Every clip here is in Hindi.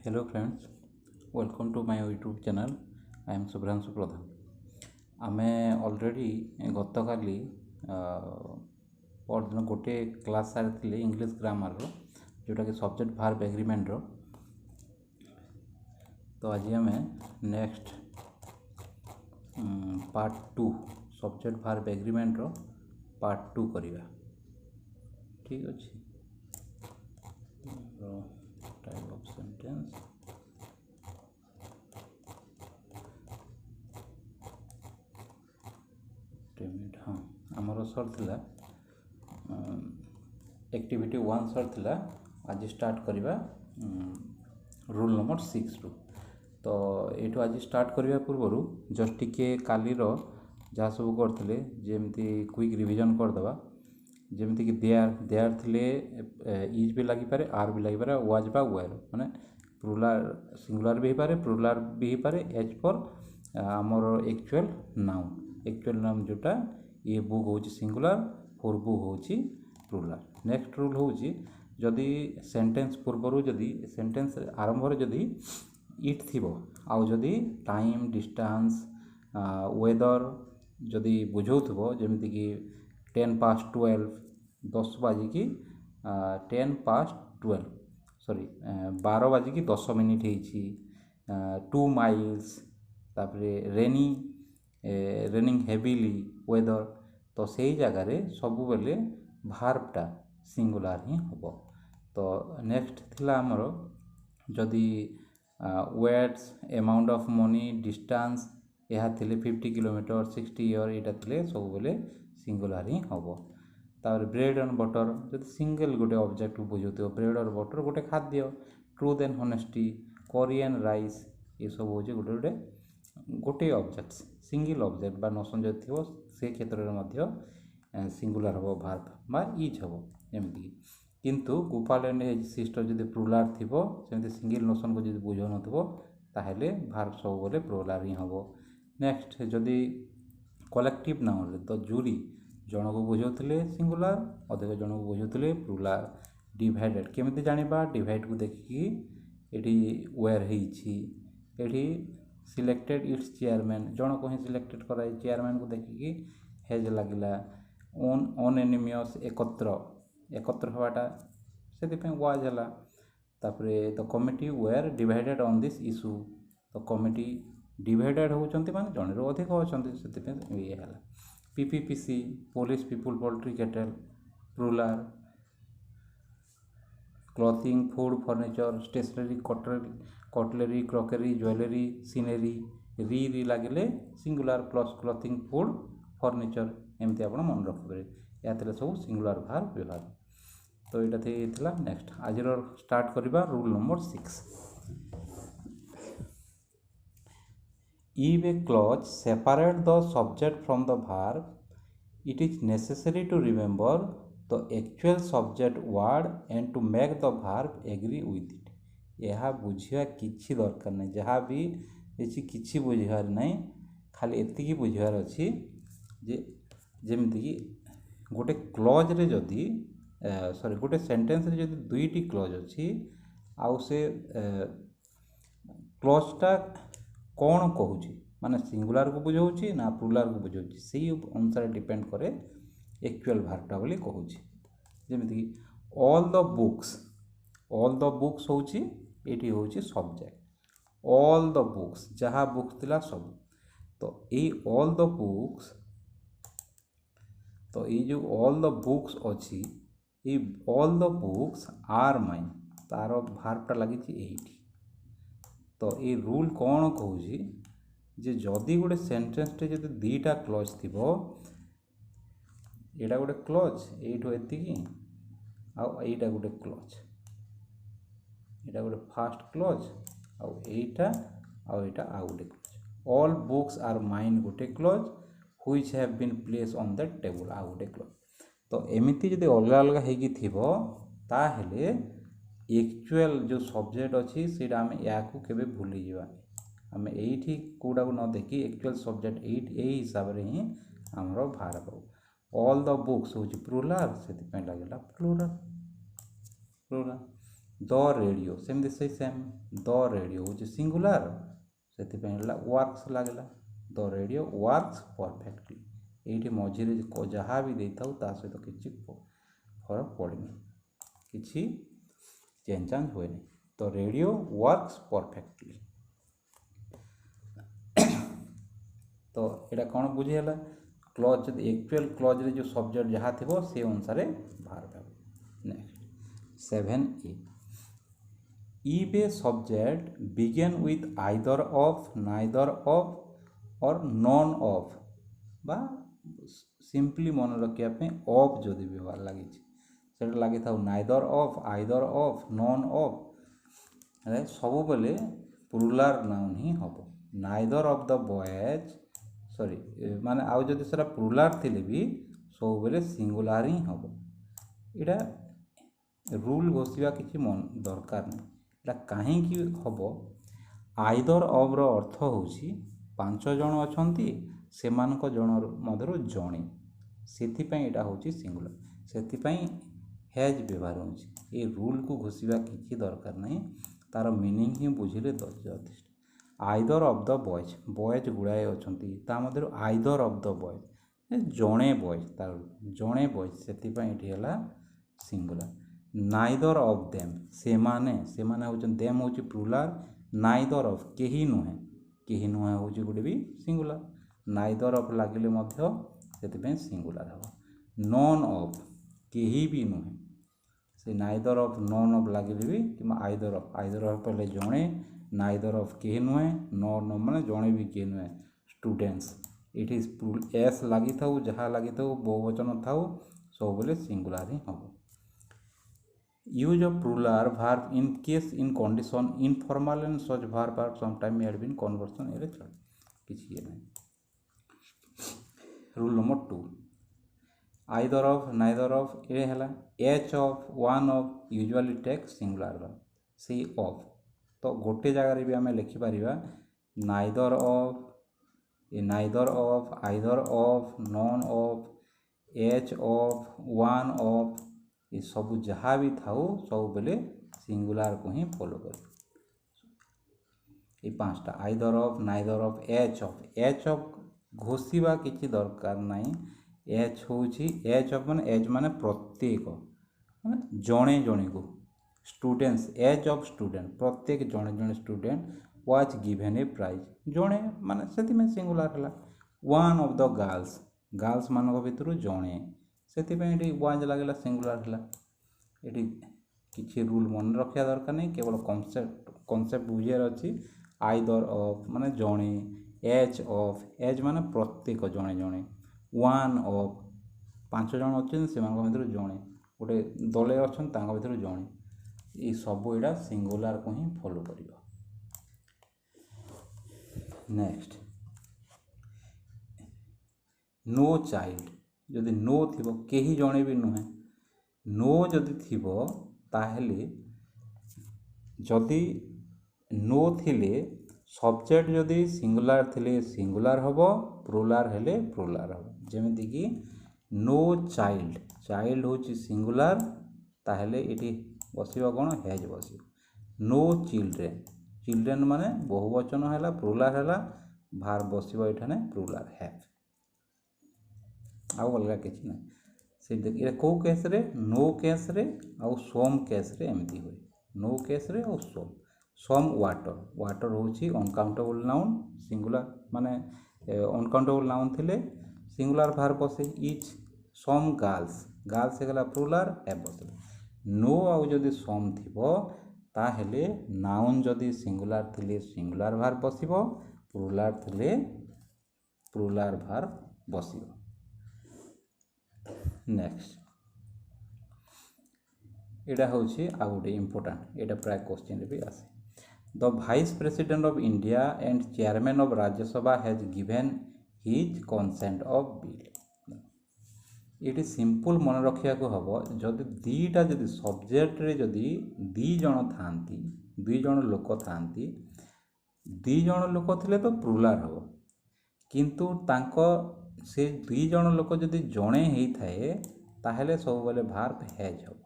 Hello friends, welcome to my YouTube channel. I am Subhranshu Pradhan. आमे ऑलरेडी गत काली परदिन गोटे क्लास सारी इंग्लिश ग्रामर रो जोटा कि सब्जेक्ट भार्ब एग्रीमेंट रो। तो आज आम next part 2 subject verb agreement रो पार्ट 2 करिया। ठीक अच्छे टाइप ऑफ सेंटेंस हाँ आमर सर एक्टिविटी 1 सर आज स्टार्ट करवा रूल नंबर 6 रु। तो ये आज स्टार्ट करने पूर्व जस्ट टिके कालीर जहाँ सब करते जमी क्विक रिविजन करदे जमीक कि देयर थे इज भी लगिपे आर भी लगिपे वाज बा वेर माने प्लुराल सिंगुलर भी पारे प्लुराल भी पारे एज पर आमर एक्चुअल नाउन जोटा ये बुक हूँ सिंगुलर फोर बुक हूँ प्लुराल। नेक्स्ट रूल हूँ जदि सेंटेंस पूर्वर जदि सेंटेंस आरंभ जदि इट थी आउ जदि टाइम डिस्टेंस वेदर जदि बुझाऊब जमीक कि 10:12 10 बाजिकी 10:12 सॉरी 12 बाजिकी 10 मिनिट होइछि 2 माइल्स तापरे रेनिंग हेविली वेदर। तो सही जगार सब बेले भार्बटा सिंगुलर ही हम। तो नेक्स्ट थिला हमर जदि weights amount of money distance यह थिले 50 किलोमीटर 60 ईयर यहाँ थे सब बेले सिंगुलर ही हम। तापर ब्रेड एंड बटर जब सिंगल गोटे ऑब्जेक्ट बुझे ब्रेड और बटर गोटे खाद्य truth and honesty Korean rice ये सब हूँ गोटे गोटे गोटे ऑब्जेक्ट सिंगल ऑब्जेक्ट बा नोशन जो थी से क्षेत्र में सिंगुलर हम भार्ब बा इज हम जमीक किंतु गोपाल एंड सिस्टर जब प्लुराल थी सेमती सिंगल नोशन को जब बुझ नाले भार्ब सब बोले प्लुराल ही हम। नेक्स्ट जदि कलेक्टिव नाउन तो जूरी जन को बुझाते सिंगुलर अधिक जन को बुझाते प्लुराल। डिवाइडेड केमिति जानिबा डिवाइड को देखिकी एठी वेयर एठी सिलेक्टेड इट्स चेयरमैन जन को ही सिलेक्टेड कराई चेयरमैन को देखिकी हेज लगिला अनएनिमियस एकत्र हवाटा से वाज है। तापरे the committee were divided on this issue तो कमिटी डिवाइडेड होउचंती माने जन रो अधिक होचंती से ये है। PPPC police people poultry cattle plural. Clothing food furniture stationery cutlery crockery jewellery scenery री लगे singular plus clothing food furniture एमती आप मन रखिए या सब सिंगुलर भार्ब व्यवहार। तो यहाँ थी नेक्स्ट आज स्टार्ट करवा rule number 6। If a clause separate the subject from the verb, it is necessary to remember the actual subject word and to make the verb agree with it. यह बुझा किसी दरकार नहीं जहाँ भी किसी बुझार नहीं खाली एति बुझार अच्छी जमीक कि गोटे क्लज रे जदि सॉरी गोटे सेंटेंस रे जदि दुईटी क्लज अच्छी आउ से क्लजटा कौन कहूँ माने सिंगुलर को बुझाऊँ ना प्लुराल को बुझाऊँ से अनुसार डिपेंड करे एक्चुअल भार्बटा बोली कहूँ। जमीक ऑल द बुक्स हूँ ये हूँ सब्जेक्ट ऑल द बुक्स जहाँ बुक्स थिला सब। तो ये ऑल द बुक्स तो ये जो ऑल द बुक्स अच्छी ये all the books are mine तार भार्बटा लगी। तो ये रूल कौन कहूँ जे जदि गोटे सेंटेंस टे जदि दीटा क्लज थी यहाँ गोटे क्लज यू एति आईटा गोटे क्लज यहाँ गोटे फास्ट क्लज आईटा आउ गोटे clause all books are mine गोटे clause which have been place on the table आउ गोटे क्लज। तो एमती जदि अलग अलग होगी ताहेले एक्चुअल जो सब्जेक्ट अच्छी से आम या केवे भूली जावा आम ये कौटा को न देखी एक्चुअल सब्जेक्ट यही हिसाब से ही आमर भार्ब। ऑल द बुक्स हूँ प्लुराल से लगे प्लुराल। द रेडियो सेमती से सेम द रेडियो हूँ सिंगुलार से वर्क्स लगे द रेडियो वर्क्स परफेक्टली ये मझे जहाँ भी दे था सहित किसी फरक पड़े किसी चेंज चांज हुए तो रेडियो वर्क्स परफेक्टली। तो यहाँ कौन बुझीगला क्लज एक्चुअल क्लज रे जो सब्जेक्ट जहाँ थी से अनुसार बाहर। Next 7A if a subject begin with either of neither of और नॉन ऑफ बा सिंपली मन रखापी ऑफ जदि व्यवहार लगी लगी था neither of either of none of सब बेले प्लुराल नाउन ही हम neither of the boys sorry माने आउ जदि सेटा प्लुराल थिले भी सब बेले सिंगुलार ही हम इटा रूल घोषिबा किसी मन दरकार नहीं इटा कहीं हम आइदर ऑफ रो अर्थ होची 5 जन अछंती सेमानक जन मधुर जणे सेथिपाई इटा होची सिंगुलार सेथिपाई हैज व्यवहार होची ए रूल को घोषिबा किसी दरकार नहीं तार मीनिंग ही बुझिले यथेष्ट। Either of the boys boys गुड़ाए अछंती ता मधुर आइदर ऑफ द बॉयज जणे बॉयज तार जणे बॉयज सेथिपाई इठी हला सिंगुलार। नाइदर ऑफ देम सेमाने सेमाने होचन देम होची प्लुराल नाइदर ऑफ केही नुहे होची गुटे भी सिंगुलार नाइदर ऑफ लागिले मध्य सेथिपाई सिंगुलार हबो। नॉन ऑफ केही भी नुहे से नाइदर ऑफ नॉन ऑफ लागिले भी कि आइदर ऑफ पहले जणे नाइदर ऑफ केही नुहे नॉन ऑफ माने जणे भी के नुहे स्टूडेंट्स इट इज एस लगी था जहाँ लगी था बहुवचन था सब बोले सिंगुलार ही हम। Use of plural verb in case in condition informal and such verb are sometime had been conversion एरे चल किसी ये नहीं। Rule number 2 either of neither of ये है each of one of usually take singular verb सी ऑफ तो गोटे जगार भी आम लिखिपर neither of neither of either of none of each of one of ये सब जहाँ भी था सब बेले सिंगुलार को ही फॉलो कर ये 5टा either of neither of each of घोषिबा किसी दरकार नहीं एच होची एच ऑफ माने प्रत्येक माने जणे जणे को स्टूडेंट्स एज ऑफ स्टूडेंट प्रत्येक जणे जणे student was given a prize जणे माने सेति में सिंगुलार हला। One of the girls girls मानक भितर जणे सेति में एटी वाज लागला सिंगुलार हला। एटी किछि रूल मन रखिया दरकार नहीं केवल कॉन्सेप्ट बुझियार अछि आइदर ऑफ माने जणे एज माने प्रत्येक जणे जणे वन ऑफ 5 जन अच्छे से भितर जणे गोटे दले अच्छन तांका भितर जणे ये सब इटा सिंगुलार को ही फॉलो करियो। नेक्स्ट नो चाइल्ड जदि नो थिबो केही जणे भी नुहे नो जदि थिबो ताहेले जदि नो थिले सब्जेक्ट जदि सिंगुलार थिले सिंगुलार हबो प्लुराल हेले प्लुराल हबो जेमिति कि नो चाइल्ड चाइल्ड होची सिंगुलार ताहेले एटी बसिबा कोन हैज बसिबो। नो चिल्ड्रेन चिल्ड्रेन माने बहुवचन हैला प्लुराल हैला भार बसिबो एठाने प्लुराल हैव आउ अलगा किछि ना से देखिए को केस रे नो केस रे आउ सम केस रे एमती होय नो केस रे आउ सम वाटर वाटर होची अनकाउंटेबल नाउन सिंगुलार माने अनकाउंटेबल नाउन थिले सिंगुलार भार बसे इच सम गर्ल्स गर्ल्स गला प्लुराल हैव बसे नो आउ जदि सम थिबो ताहेले नाउन जदि सिंगुलार थिले सिंगुलार भार बसिबो प्लुराल थिले प्लुराल भार बसिबो। नेक्स्ट एटा होची आ गोटे इंपोर्टेंट एटा प्राय क्वेश्चन रे भी आसे the vice president of India and chairman of Rajya Sabha has given his consent of bill ये सिंपल मन रखा को हम जदि दीटा जदि सब्जेक्ट रे जदि दी जन थांती 2 जन लोक थांती 2 जन लोक थिले तो प्लुराल हम किंतु तांको से 2 जन लोक जदि जणे हेई थाए ताहेले सब बेले भार्ब हैज हम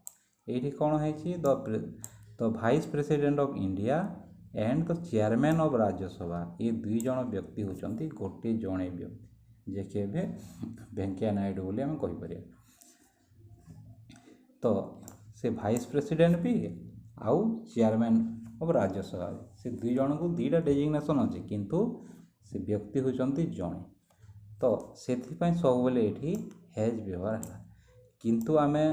एठी कोन हेछि द तो vice president of India and the chairman of Rajya Sabha ये दुई जन व्यक्ति होचंती गोटे जणे व्यक्ति जे कि वेंकैया नायडू बोली आम कहीपर। तो से भाइस प्रेसिडेंट भी आउ चेयरमैन ऑफ राज्यसभा से दुई जन को दुईटा डेजिग्नेशन अच्छे किंतु से व्यक्ति होचंती जणे। तो सेथिपाई सब बेले एठी हैज व्यवहार है किंतु आमे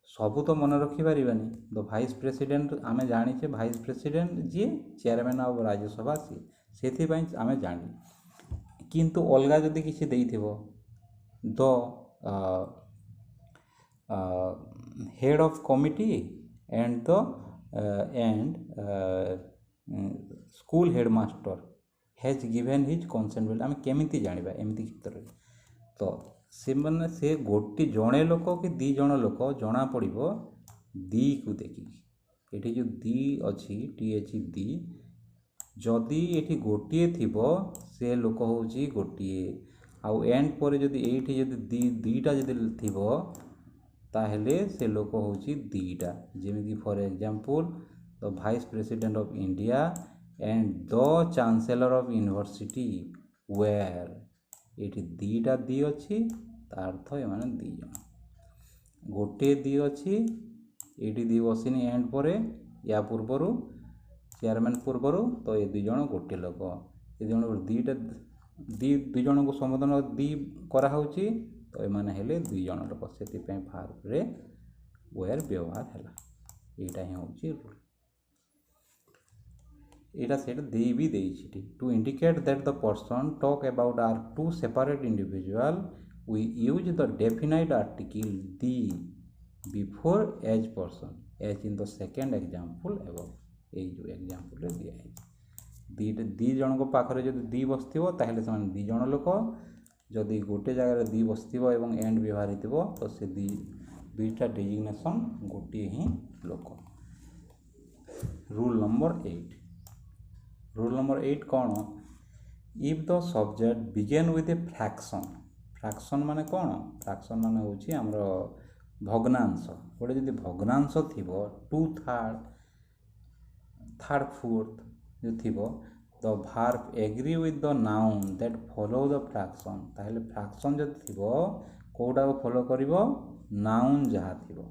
सबू तो मन रखिपारानी। तो भाइस प्रेसिडेंट आमे जाचे भाइस प्रेसिडेंट जी चेयरमैन ऑफ राज्यसभा सी से आमे जानी किंतु अलगा जदि किसी देइथिबो the head of committee and the school headmaster has given his consent बोले आम केमिति जानिबा एमती क्षेत्र में। तो से माने से गोटे जड़े लोक कि दी जण लोक जना पड़ो दी को देखिकी एठी जो दी अच्छी टीएच दी जदि एठी गोटे थिबो से लोक होची गोटे आउ एंड पर जदि एठी जदि दी दुईटा जदि थिबो ताहेले से लोक होची दुईटा जेमिति for example the vice president of India and the chancellor of university where एठी दुईटा दी अच्छी अर्थ ये माने दी जन गोटे दी अच्छी एटी दी बसिनी एंड पर या पूर्वर चेयरमैन पूर्वर तो ये दुई जन गोटे लोक ये जन दुईटा दी दुई जन को संबोधन दी कराऊँगी तो ये हेले दुई जन लोक से भार्ब रे वेयर व्यवहार है यहाँ ही हूँ रूल यहाँ से दे भी देती to indicate that the person talk about are two separate individual we use the definite article the before each person as in the second example above ये जो एग्जांपल दिया है दी जन को पाखरे जब दी बसथिबो ताहेले समान दी जन लोक जदि गोटे जगह दी बसथिबो एवं एंड व्यवहार हिथिबो तो से दी दुईटा डेजिग्नेशन गोटे ही लोक। रूल नंबर 8 रूल नंबर 8 कौन if the subject begin with a fraction fraction माने कौन फ्रैक्शन माने होची हमर भग्नांश गोटे जदि भग्नांश थिबो 2/3 3/4 जो थिबो the verb agree with the noun that follow the fraction ताहेले फ्रैक्शन जदि थिबो कोडा को फॉलो करिवो नाउन जहाँ थिबो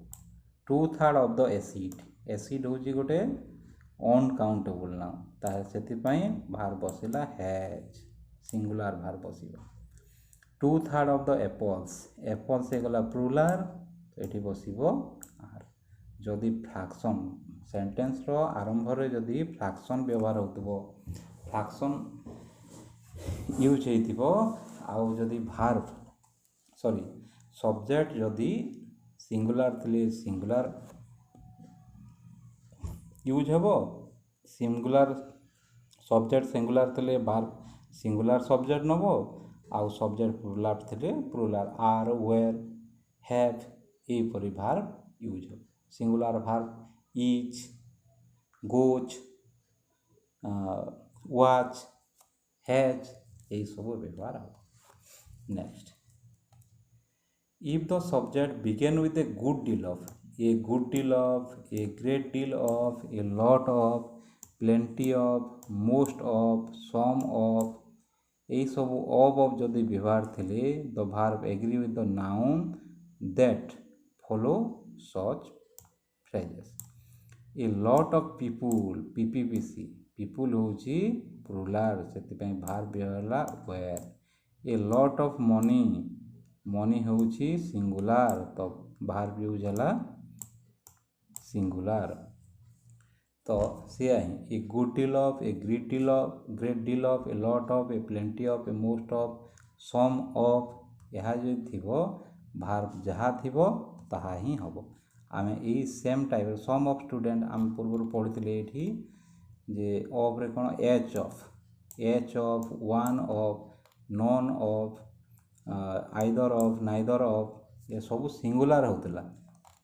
2/3 ऑफ द एसिड होची गोटे अनकाउंटेबल नाउन ताहे सेतिपाई भार्ब बसिला हैज सिंगुलर भार्ब बसिबो 2/3 ऑफ द एप्पल्स से गला प्लुराल एठी बसिबो आर जदि फ्रैक्शन सेंटेंस रो आरंभ रे जदि फ्रैक्शन व्यवहार होतबो फ्रैक्शन यूज हेतिबो आउ जदि भार्ब सॉरी सब्जेक्ट जदि सिंगुलर थिले सिंगुलर यूज हेबो सिंगुलर सब्जेक्ट सिंगुलर थिले भार्ब सिंगुलर सब्जेक्ट नबो आउ सब्जेक्ट प्लुराल थिले plural are were have a परि भार्ब यूज हो singular verb is goes was has यही सब व्यवहार हो। Next if the subject begin with a good deal of a good deal of a great deal of a lot of plenty of most of some of यही सब ऑफ जदि व्यवहार थिले the verb agree with the noun that follow such phrases a lot of people PPPC people होची प्लुराल सेतिपई भार्ब व्यवहार where a lot of money money होची सिंगुलर तो भार्ब यूज हला सिंगुलर तो से ही a good deal of a great deal of a lot of a plenty of a most of some of यह जो थिबो भार्ब जहाँ थिबो ताहा ही हबो आमे a same type some of student आम पूर्व पढ़ी एठी जे ऑफ रे कोन each of one of none of either of neither of ये सब सिंगुलर होतला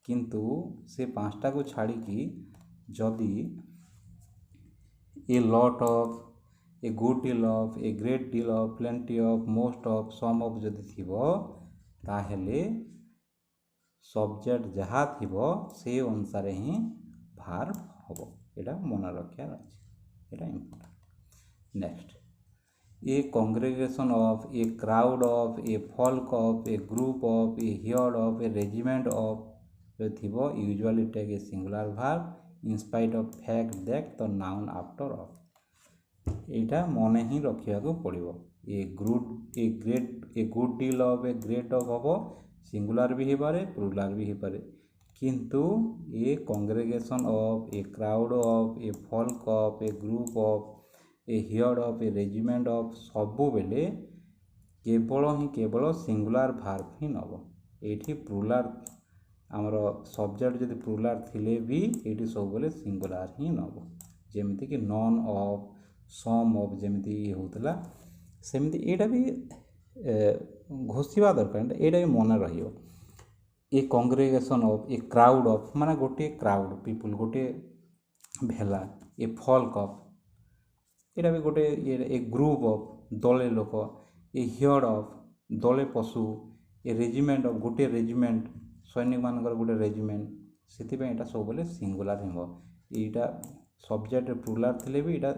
किंतु से पांचटा को छाड़ी की जदि a lot of a good deal of a great deal of plenty of most of some of जदि थिबो ताहेले सब्जेक्ट जहाँ थिबो से अनुसार ही भार्ब एटा मन रखार अच्छे एटा important. Next a congregation of a crowd of a folk of a group of a herd of a regiment of जो थी usually take a singular verb in spite of fact that the noun after of एटा मन ही रखा पड़ो। A good deal of a great of हम सिंगुलर भी हो पारे प्लुराल भी हो पारे किंतु a congregation of a crowd of a folk of a group of a herd of a regiment of सबु बेले केवल सिंगुलर भार्ब ही नब ये प्लुराल आमर सब्जेक्ट जब प्लुराल थिले भी ये सब बेले सिंगुलर ही नब जेमिति कि नन ऑफ सम ऑफ जेमिति होता सेमती एटा भी घोषिबा दरकार एटा भी मन रहियो। ए congregation of a crowd of माने गोटे क्राउड पीपुल गोटे भेला ए फॉल्क ऑफ एटा भी गोटे ए ग्रुप ऑफ दले लोक ए हियर्ड ऑफ दले पशु ए रेजिमेंट ऑफ गोटे रेजिमेंट सैनिक मानकर गोटे रेजिमेंट से सब बोले सिंगुलर होटा सब्जेक्ट प्लुराल थिले भी एटा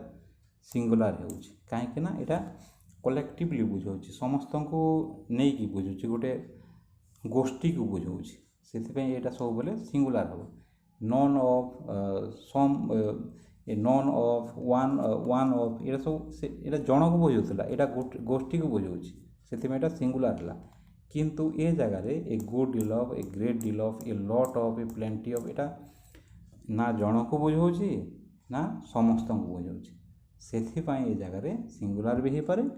सिंगुलर हो कहीं एटा कलेक्टिवली बुझाऊँ समस्त को नहीं कि बुझुची गोटे गोष्ठी को बुझाऊँ से यहाँ सब बोले सिंगुलर हम none of some none of one of ये सब ये जन को बुझाऊला यहाँ गोष्ठी को बुझाऊँ से सिंगुलर है किंतु ए जगार ए good deal of a great deal of a lot of a plenty of यहाँ ना जन को बुझाऊँ ना समस्त को बुझाऊँ से ये जगार सिंगुलर भी हो पारे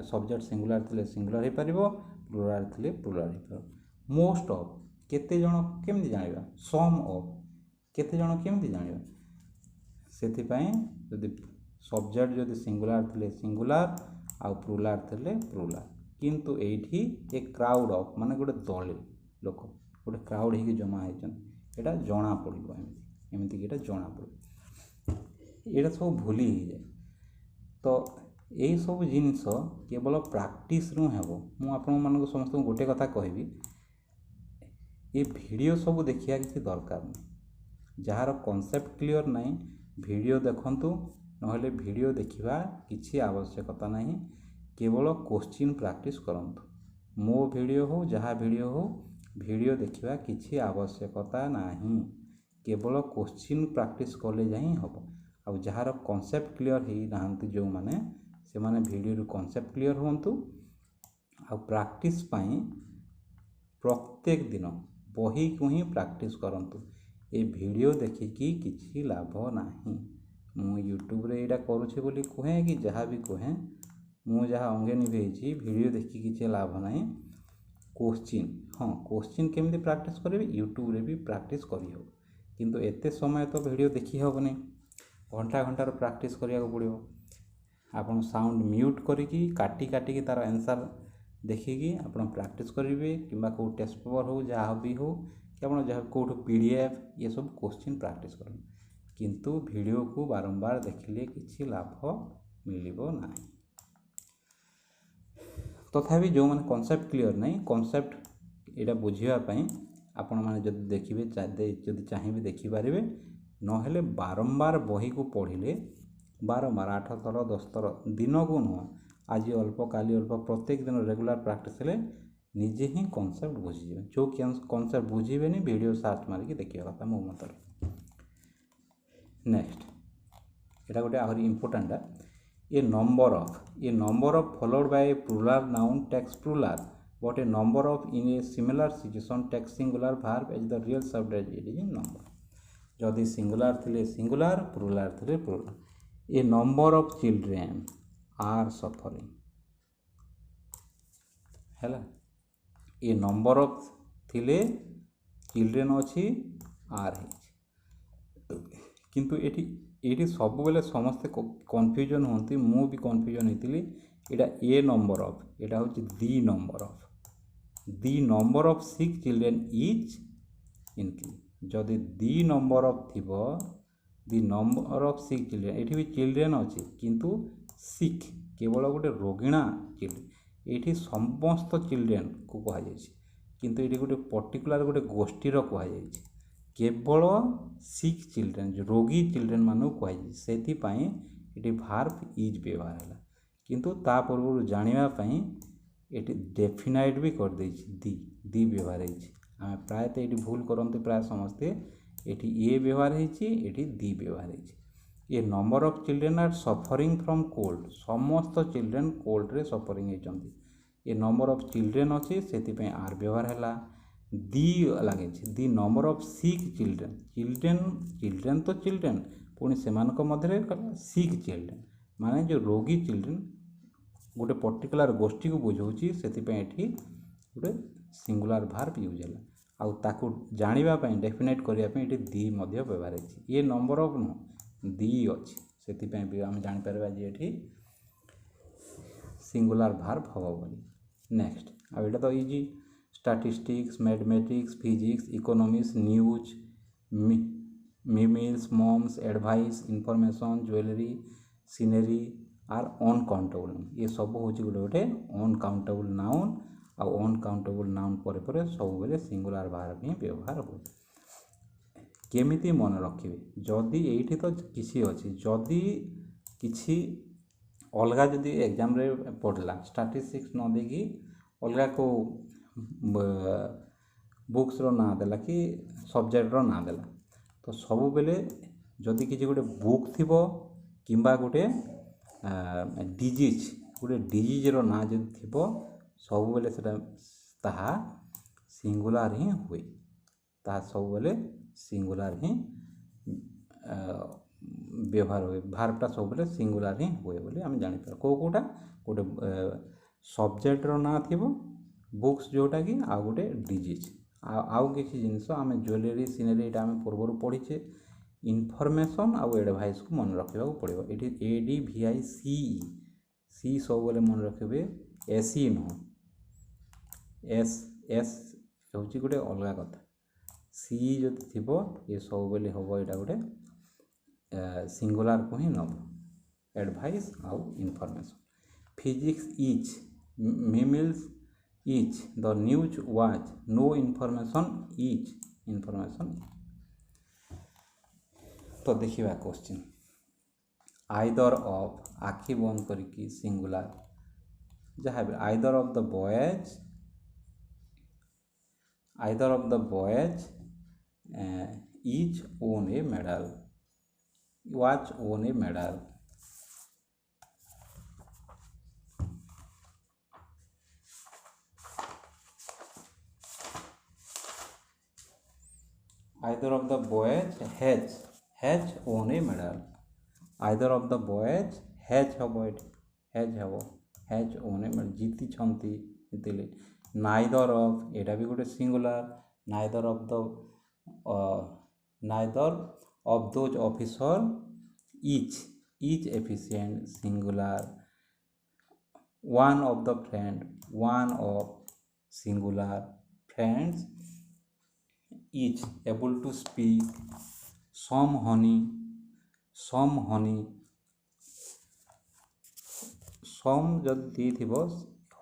सब्जेक्ट सिंगुलर थिले सिंगुलर हो पार प्लुराल थिले प्लुराल हो पार। मोस्ट ऑफ केते जन केमती जानिबा सम ऑफ केते जन केमती जानिबा से जदि सब्जेक्ट जदि सिंगुलर थिले सिंगुलर आ प्लुराल थिले प्लुराल किंतु एठी ए क्राउड ऑफ माने गोटे दले लोक गोटे क्राउड होगी जमा होता जना पड़ो एमती एमती जना पड़ो ये सब भूली जाए तो यही सब जिनस केवल प्रैक्टिस रु हेबो। मु आपण मानक समस्त गोटे कथा कहबी ये वीडियो सब देखिया किसी दरकार नहीं जार कॉन्सेप्ट क्लियर नहीं वीडियो देखंतु नहले वीडियो देखिबा किसी आवश्यकता नहीं केवल क्वेश्चन प्रैक्टिस करंतु मो वीडियो हो जहाँ वीडियो हो वीडियो देखिबा किसी आवश्यकता नहीं केवल क्वेश्चन प्रैक्टिस कले जाही हम आ जार कॉन्सेप्ट क्लियर हो ना जो माने से माने वीडियो कॉन्सेप्ट क्लियर होंतु आ प्रैक्टिस पाई प्रत्येक दिन बही को ही प्रैक्टिस करंतु ए वीडियो देखिकी किसी लाभ नहीं मु यूट्यूब रे एटा करूछे बोली कहे कि जहाँ भी कहे मु जहाँ अंगे निभेची वीडियो देखी किसी लाभ नहीं क्वेश्चन हाँ क्वेश्चन केमती प्रैक्टिस करेंगे यूट्यूब रे भी प्रैक्टिस करी हो किंतु एते समय तो वीडियो देखी हेबनी घंटा घंटार प्रैक्टिस करिया को पड़ो आपन साउंड म्यूट करिकी काटी काटिकी तार आंसर देखिकी आपन प्रैक्टिस करेंगे किंबा को टेस्ट पेपर हो जहाँ भी हो कि आप जहाँ कौटू पीडीएफ ये सब क्वेश्चन प्रैक्टिस करें किंतु वीडियो को बारंबार देखिले किसी लाभ मिलिबो नहीं। तथापि जो मैंने कॉन्सेप्ट क्लियर नहीं कॉन्सेप्ट यहाँ बुझापी आपण मैंने जब देखिए जब चाहिए देखिपारे नहेले बारंबार बही को पढ़िले बारंबार 8 थर 10 थर दिन को नुह आज अल्प काली अल्प प्रत्येक दिन रेगुलर प्रैक्टिस हेले निजे ही कॉन्सेप्ट बुझीजे जो कॉन्सेप्ट बुझीबे वीडियो सर्च मारिक देखिया कथा मो मत। नेक्स्ट यहाँ गोटे आहरी important a number of followed by plural noun takes plural but a number of in a similar situation takes singular verb as the real subject it is number जदि सिंगुलर थिले सिंगुलर प्लुराल थिले plural a number of children are suffering हैला ए नंबर ऑफ थिले चिल्ड्रेन अच्छी आर है किंतु ये सब बेले समस्ते कन्फ्यूजन होती मु भी कन्फ्यूजन होती यहाँ ए नंबर ऑफ यहाँ हूँ the number of sick children is increase जदि the number of the the number of sick children ये भी चिल्ड्रेन अच्छी किंतु सिक केवल गोटे रोगिणा चिल्ड्रेन ये समस्त चिल्ड्रेन को कहुई किंतु ये गोटे पर्टिकुलर गोटे गोष्ठीर कहुई केवल सिक चिल्ड्रेन जो रोगी चिल्ड्रेन मानू कहुई से ये भार्ब इज व्यवहार है किंतु ता पूर्व जानापी ये डेफिनाइट भी कर दी व्यवहार होमें प्रायतः ये भूल करते प्राय समस्ते ये व्यवहार होती दी व्यवहार ये number of children are suffering from cold समस्त चिल्ड्रेन कोल्ड रे सफरिंग होती ये नंबर ऑफ चिल्ड्रेन अच्छी से आर व्यवहार है दी लगे the number of sick children children children तो चिल्ड्रेन पुणी से सिक चिल्ड्रेन माने जो रोगी चिल्ड्रेन गोटे पर्टिकुलर गोष्ठी को बुझाऊँगी से गोटे सिंगुलर भार्ब यूज है आउ ताकू जानापी डेफिनेट करने दी व्यवहार है ये नंबर ऑफ नु दी अच्छी से आम जापर ये सिंगुलर भार्ब हम बोली नेक्स्ट अब यहाँ तो easy statistics mathematics physics economics news measles mumps advice information jewellery scenery are uncountable ये सब हूँ गोटे गोटे अनकाउंटेबल नाउन आउ अनकाउंटेबल नाउन पर सब बेले सिंगुलर भार्ब ही व्यवहार हो केमिति मन रखिए जदि ये तो किसी अच्छी जदि किसी अलगा जदि एग्जाम रे पढ़ला स्टैटिस्टिक्स न देखी अलगा को बुक्स रो ना देला कि सब्जेक्ट रो ना देला तो सब बेले जदि किसी गोटे बुक थिबो किंबा गोटे डिजीज रो ना जदि थिबो सब बेले ताहा सिंगुलर ही हुए ताहा सब बेले सिंगुलर ही व्यवहार हुए भार्बटा सब बेले सिंगुलर ही हुए बोली आम जापर कोटा गोटे सब्जेक्ट रो ना थिबो बुक्स जोटा कि आउ गोटे डिजीज आउ किसी जिनस आम ज्वेलरी सीनरी यहाँ आम पूर्व पढ़ीचे इनफॉरमेशन आउ एडवाइस को मन रखा पड़ो ये ADVICE सब बेले मन रखिए SE नुह एस हूँ गोटे अलग कथा सी जब थी ये सब बेले हम यहाँ गोटे सिंगुलर को ही नब एडवाइस आउ information physics is measles is the news was no information is information तो देखिए क्वेश्चन आइदर ऑफ आखि बंद करके सिंगुलर जहाँ भी either of the boys is own A medal was own A medal either of the boys has won a medal either of the boys has won a medal जीति छंती जितिले neither of एटा भी गोटे singular neither of those officer is efficient singular one of the friend one of singular friends is able to speak some honey some जदि थी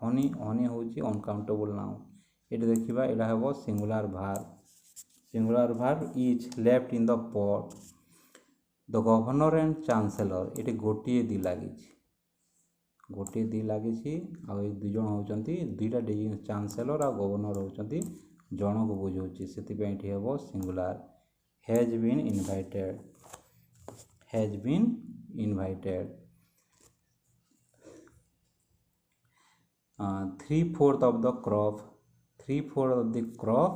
हनी हूँ अनकाउंटेबल नाउन ये देखा यहाँ हम singular verb is left in the pot the governor and chancellor ये गोटे दी लगी आई दुज होती दुईटा चांसेलर आ गवर्नर होती जन को बुझाऊँगी से हम singular has been invited 3/4 of the crop 3/4 of the crop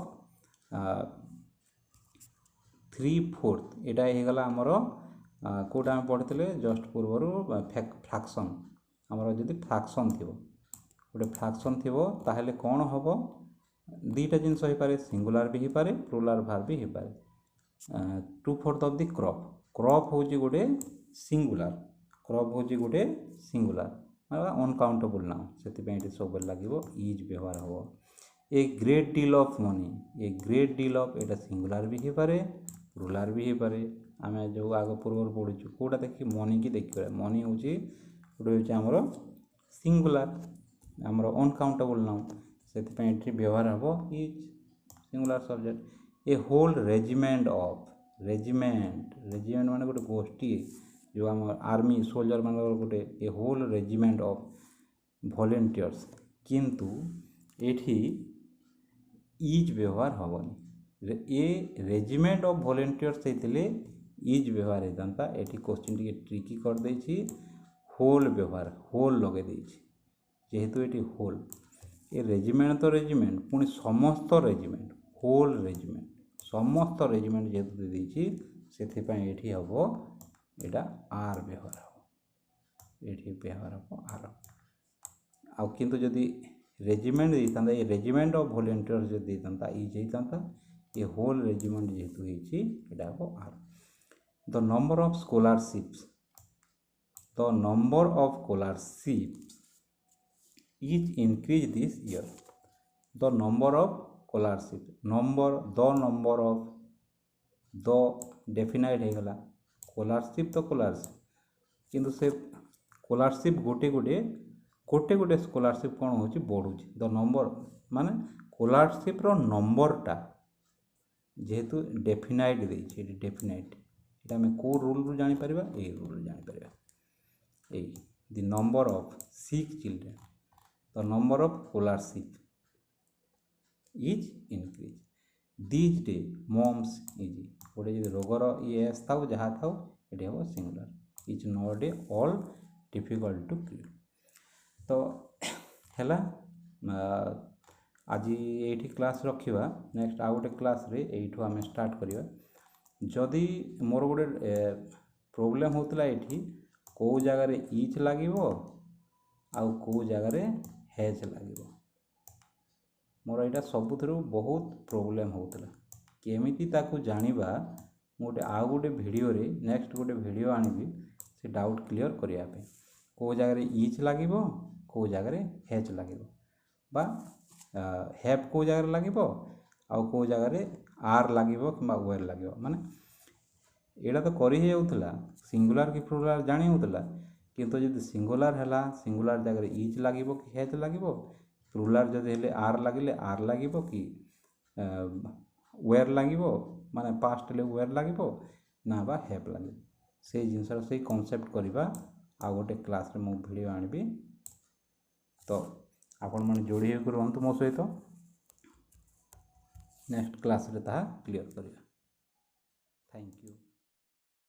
3/4 एटा होगला आमर कोटा आम पढ़ते जस्ट पूर्वर फ्रैक्शन आमर जदि फ्रैक्शन थी गोटे फ्रैक्शन थी ताहले कौन हम दीटा जिनस हो पारे सिंगुलर भी हो पारे प्लुराल भार्ब भी हो पारे 2/4 of the crop हूँ गोटे सिंगुलर अनकाउंटेबल नाउ से सब लगे इज व्यवहार हम ए great deal of Etah singular भी हो पारे प्लुराल भी हो पारे आम जो आग पूर्व पढ़ुचु कौटा देखिए मनी की देखिए मनी हूँ गोटे आमर सिंगुलर आमर अनकाउंटेबल नाउ से व्यवहार हम is singular subject a whole regiment of regiment regiment माने गोटे गोष्ठी जो आम आर्मी सोल्जर मान गोटे a whole regiment of volunteers किंतु एठी इज व्यवहार हेनी ए रेजिमेंट ऑफ वॉलेंटियर्स होते इज व्यवहार होता एटी क्वेश्चन टी ट्रिकी कर देछि होल व्यवहार होल लगे देछि जेहेतु एटी होल ए रेजिमेंट तो रेजिमेंट पुणी समस्त रेजिमेंट होल रेजिमेंट समस्त रेजिमेंट जेहेतु देछि सेथिपाई एठी हबो एटा आर व्यवहार हबो एठी व्यवहार हबो आर आउ किंतु जदि रेजिमेंट देता ये रेजिमेंट ऑफ वॉलेंटियर्स जो देता इज होता ये होल रेजिमेंट जेहेतु होता हम are the number of scholarships is increase this year the number of scholarship number of the definite हो गला स्कॉलरशिप तो स्कॉलरशिप किंतु से स्कॉलरशिप गोटे गोटे स्कॉलरशिप कौन हो बढ़ुची द नंबर माने स्कॉलरशिप रो नंबरटा जेहेतु डेफिनाइट देछि डेफिनाइट এটা আমি को रूल रु जानि परिबा ए रूल जानि परिबा a the number of sick children the number of scholarship is increase this day moms is गोटे जो रोगर ये था जहाँ था ये हम singular is not day all difficult to clear तो है आज ये क्लास रखा नेक्स्ट आउ गोटे क्लास रे एठू आम स्टार्ट करवा जदि मोर गोटे प्रोब्लेम होता ये कौ जगार इच लगे आउ कौ जगार हेज लगे मोर यहाँ सबुठ बहुत प्रोब्लेम होता केमिति ताकू जानिबा गोटे आउ गोटे वीडियो रे नेक्स्ट गोटे वीडियो आनिबी से डाउट क्लियर करने कौ जगार इच लगे कौ जगार हेज लगे बा हेप कौ जगार लगे आउ कौ जगार आर लगे कि वेर लगे माने एटा तो करी जाउथला सिंगुलर कि प्लुराल जानी होतला किंतु जदि सिंगुलर हैला सिंगुलर जगह इज लगे कि हेज लगे प्लुराल जदि हेले आर लगे कि वेर लगे माने पास्ट ले वेर लगे ना बा हेप लगे से जिनसर से कॉन्सेप्ट करवा आ गोटे क्लास रे मो वीडियो आनिबी तो आपण माने जोड़ी होकर रहंतु मो सहित नेक्स्ट क्लास रे ताहा क्लियर करिया थैंक यू।